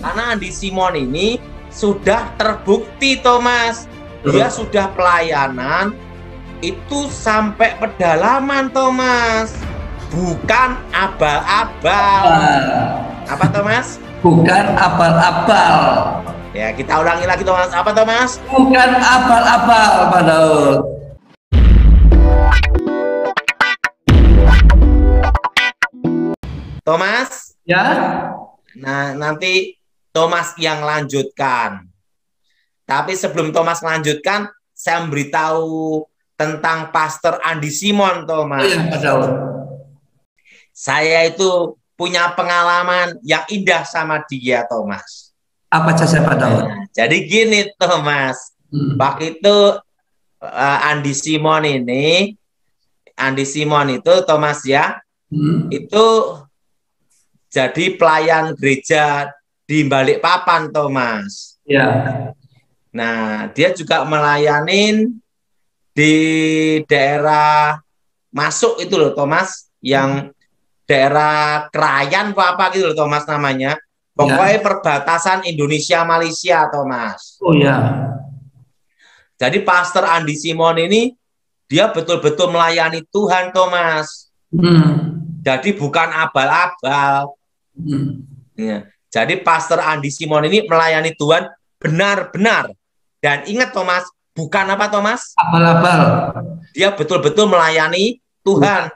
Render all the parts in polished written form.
Karena Andi Simon ini sudah terbukti, Thomas. Dia sudah pelayanan itu sampai pedalaman, Thomas. Bukan abal-abal. Apa, Thomas? Bukan abal-abal. Ya, kita ulangi lagi, Thomas. Apa, Thomas? Bukan abal-abal, Pak Daud. Thomas? Ya. Nah, nanti Thomas yang lanjutkan. Tapi sebelum Thomas lanjutkan, saya memberitahu tentang Pastor Andi Simon, Thomas. Iya, Pak Daud. Saya itu punya pengalaman yang indah sama dia, Thomas. Apa saja, Pak Daud? Nah, jadi gini, Thomas. Waktu itu Andi Simon itu, Thomas ya, itu jadi pelayan gereja di Balikpapan, Thomas. Ya. Nah, dia juga melayanin di daerah masuk itu loh, Thomas, yang daerah Krayan apa gitu loh, Thomas namanya. Pokoknya perbatasan Indonesia Malaysia, Thomas. Oh ya. Jadi Pastor Andi Simon ini dia betul-betul melayani Tuhan, Thomas. Jadi bukan abal-abal. Ya. Jadi Pastor Andi Simon ini melayani Tuhan benar-benar. Dan ingat, Thomas, bukan apa, Thomas? Abal-abal. Dia betul-betul melayani Tuhan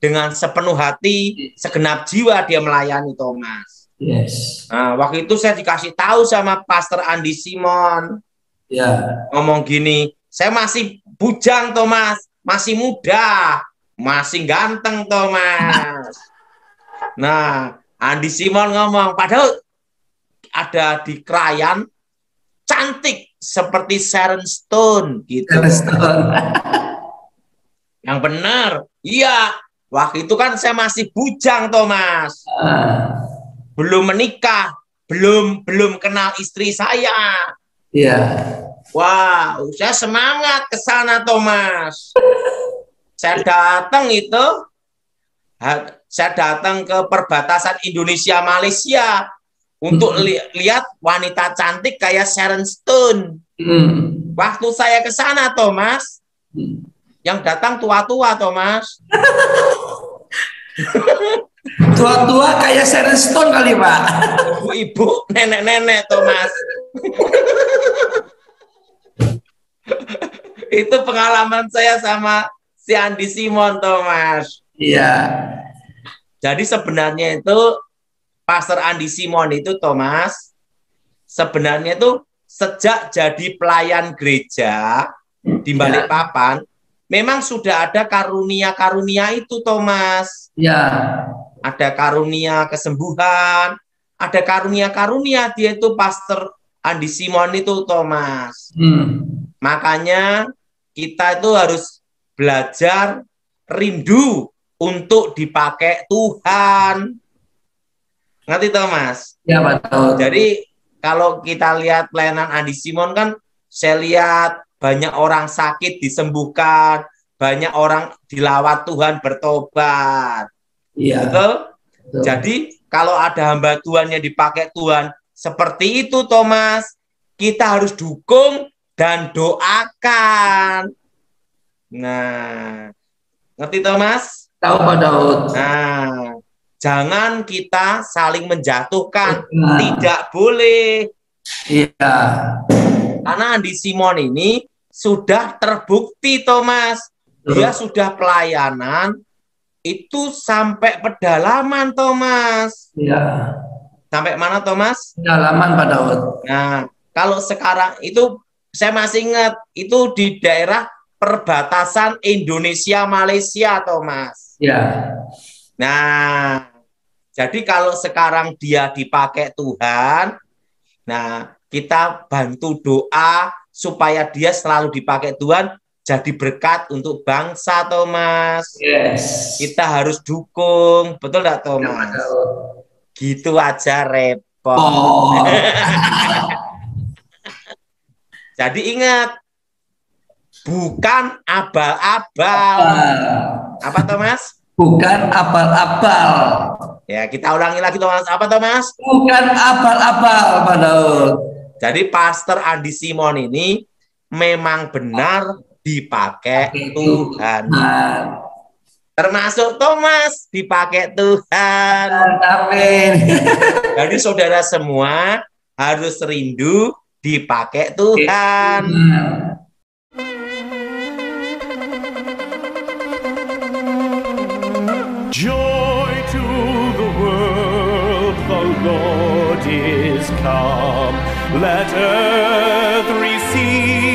dengan sepenuh hati, segenap jiwa dia melayani, Thomas. Yes. Nah, waktu itu saya dikasih tahu sama Pastor Andi Simon. Ya. Ngomong gini, saya masih bujang, Thomas, masih muda, masih ganteng, Thomas. Nah, Andi Simon ngomong, padahal ada di Krayan, cantik seperti Sharon Stone gitu. Sharon Stone. Yang benar, iya. Waktu itu kan saya masih bujang, Thomas. Belum menikah, belum kenal istri saya. Iya. Wow, saya semangat ke sana, Thomas. Saya datang ke perbatasan Indonesia Malaysia untuk lihat wanita cantik kayak Sharon Stone. Waktu saya ke sana, Thomas, yang datang tua-tua, Thomas. Tua-tua kayak Sharon Stone kali, Pak. Ibu-ibu, nenek-nenek, Thomas. Itu pengalaman saya sama si Andi Simon, Thomas. Iya. Jadi sebenarnya itu Pastor Andi Simon itu, Thomas, sebenarnya itu sejak jadi pelayan gereja di Balikpapan, memang sudah ada karunia-karunia itu, Thomas. Ya. Ada karunia kesembuhan, ada karunia-karunia dia itu Pastor Andi Simon itu, Thomas. Makanya kita itu harus belajar rindu untuk dipakai Tuhan. Ngerti, Thomas? Ya, betul. Jadi kalau kita lihat pelayanan Andi Simon kan, saya lihat banyak orang sakit disembuhkan, banyak orang dilawat Tuhan bertobat. Iya. Betul? Jadi kalau ada hamba Tuhan yang dipakai Tuhan seperti itu, Thomas, kita harus dukung dan doakan. Nah, ngerti, Thomas? Tahu, Pak Daud. Nah, jangan kita saling menjatuhkan. Tidak boleh. Iya. Karena Andi Simon ini sudah terbukti, Thomas. Dia sudah pelayanan itu sampai pedalaman, Thomas. Iya. Sampai mana, Thomas? Pedalaman, Pak Daud. Nah, kalau sekarang itu saya masih ingat itu di daerah perbatasan Indonesia Malaysia, Thomas. Ya. Nah, jadi kalau sekarang dia dipakai Tuhan, nah kita bantu doa supaya dia selalu dipakai Tuhan, jadi berkat untuk bangsa, Thomas. Yes. Kita harus dukung, betul nggak, Thomas? Ya, gitu aja repot. Oh. Jadi ingat, bukan abal-abal. Apa, Thomas? Bukan abal-abal. Ya, kita ulangi lagi Thomas. Apa Thomas? Bukan abal-abal, Pak Daud. Jadi Pastor Andi Simon ini memang benar dipakai Tuhan. Termasuk Thomas dipakai Tuhan. Amin. Jadi saudara semua harus rindu dipakai Tuhan. Joy to the world, the Lord is come. Let earth receive